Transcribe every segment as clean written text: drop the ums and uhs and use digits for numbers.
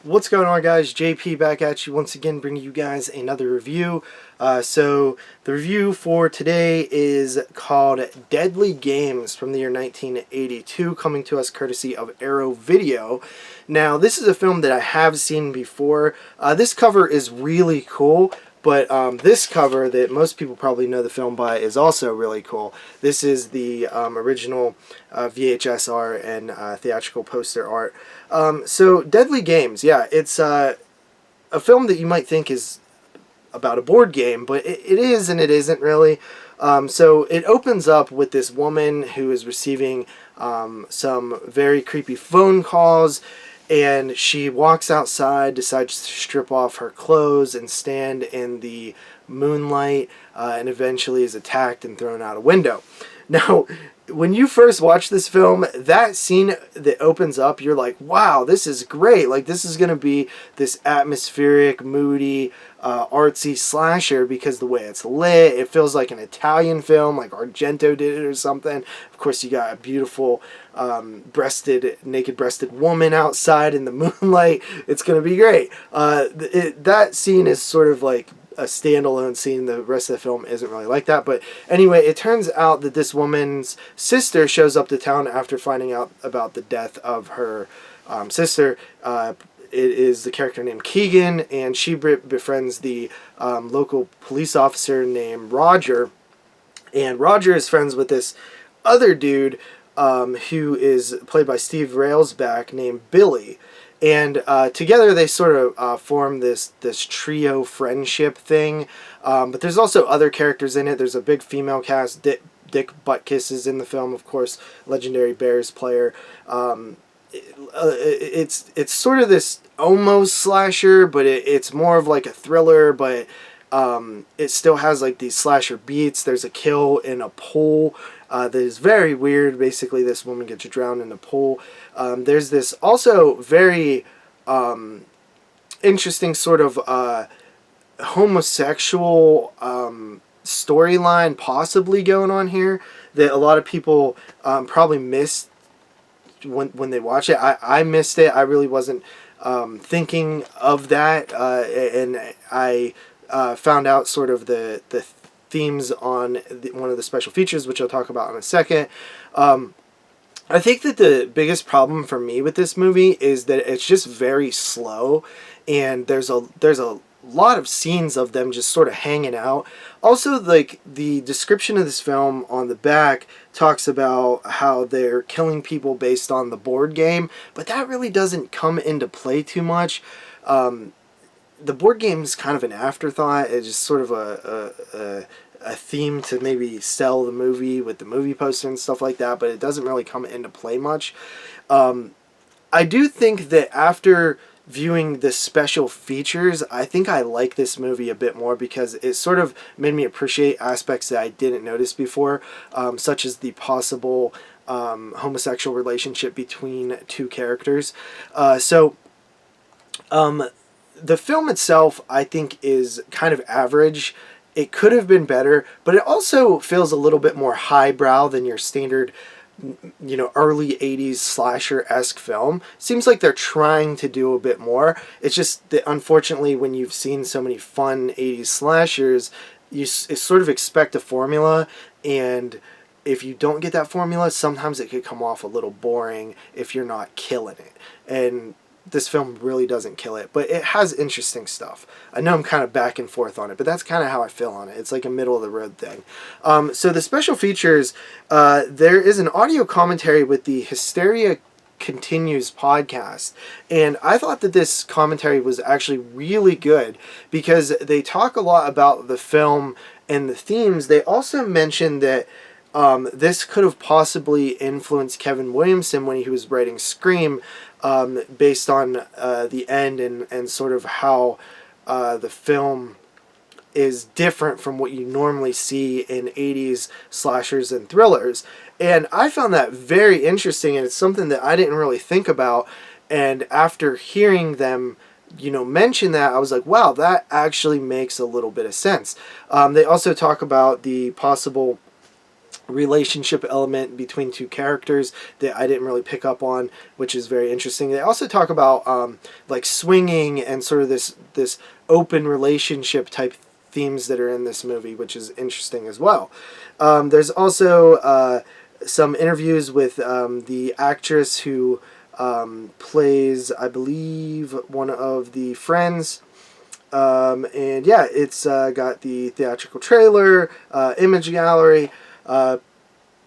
What's going on, guys? JP back at you once again, bringing you guys another review. So the review for today is called Deadly Games from the year 1982, coming to us courtesy of Arrow Video. Now, this is a film that I have seen before. This cover is really cool. But this cover that most people probably know the film by is also really cool. This is the original VHS art and theatrical poster art. So Deadly Games, yeah, it's a film that you might think is about a board game, but it is and it isn't really. So it opens up with this woman who is receiving some very creepy phone calls, and she walks outside, decides to strip off her clothes and stand in the moonlight, and eventually is attacked and thrown out a window. Now, when you first watch this film, that scene that opens up, you're like, wow, this is great. Like, this is going to be this atmospheric, moody, artsy slasher because the way it's lit, it feels like an Italian film, like Argento did it or something. Of course, you got a beautiful naked-breasted woman outside in the moonlight. It's going to be great. That scene is sort of like a standalone scene. The rest of the film isn't really like that. But anyway, it turns out that this woman's sister shows up to town after finding out about the death of her sister. It is the character named Keegan, and she befriends the local police officer named Roger. And Roger is friends with this other dude who is played by Steve Railsback, named Billy. And together they sort of form this trio friendship thing. But there's also other characters in it. There's a big female cast. Dick Butkus is in the film, of course, legendary Bears player. It's sort of this almost slasher, but it's more of like a thriller, but it still has like these slasher beats. There's a kill in a pool that is very weird. Basically, this woman gets drowned in a pool. There's this also very interesting sort of homosexual storyline possibly going on here that a lot of people probably missed when they watch it. I missed it. I really wasn't thinking of that, and I found out sort of the themes on one of the special features, which I'll talk about in a second. I think that the biggest problem for me with this movie is that it's just very slow, and there's a lot of scenes of them just sort of hanging out. Also, like, the description of this film on the back talks about how they're killing people based on the board game, but that really doesn't come into play too much. The board game is kind of an afterthought. It's just sort of a theme to maybe sell the movie with the movie poster and stuff like that, but it doesn't really come into play much. I do think that after viewing the special features, I think I like this movie a bit more because it sort of made me appreciate aspects that I didn't notice before, such as the possible homosexual relationship between two characters. The film itself, I think, is kind of average. It could have been better, but it also feels a little bit more highbrow than your standard, early 80s slasher-esque film. Seems like they're trying to do a bit more. It's just that, unfortunately, when you've seen so many fun 80s slashers, you sort of expect a formula, and if you don't get that formula, sometimes it could come off a little boring if you're not killing it. And this film really doesn't kill it, but it has interesting stuff. I know I'm kind of back and forth on it, but that's kind of how I feel on it. It's like a middle-of-the-road thing. So the special features, there is an audio commentary with the Hysteria Continues podcast, and I thought that this commentary was actually really good because they talk a lot about the film and the themes. They also mention that this could have possibly influenced Kevin Williamson when he was writing Scream, based on the end and sort of how the film is different from what you normally see in 80s slashers and thrillers. And I found that very interesting, and it's something that I didn't really think about. And after hearing them mention that, I was like, wow, that actually makes a little bit of sense. They also talk about the possible relationship element between two characters that I didn't really pick up on, which is very interesting. They also talk about like swinging and sort of this open relationship type themes that are in this movie, which is interesting as well. There's also some interviews with the actress who plays, I believe, one of the friends. And yeah, it's got the theatrical trailer, image gallery.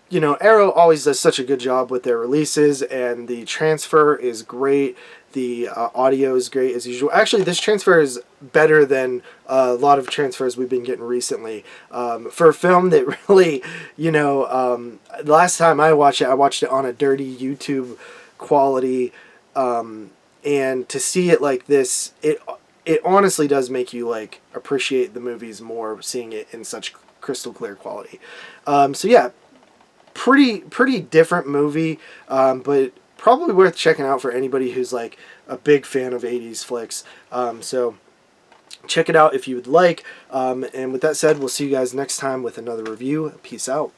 You know, Arrow always does such a good job with their releases, and the transfer is great. The audio is great as usual. Actually, this transfer is better than a lot of transfers we've been getting recently. For a film that really, you know, last time I watched it on a dirty YouTube quality, and to see it like this, it honestly does make you like appreciate the movies more, seeing it in such crystal clear quality. So yeah, pretty different movie, but probably worth checking out for anybody who's like a big fan of 80s flicks. So check it out if you would like. And with that said, we'll see you guys next time with another review. Peace out.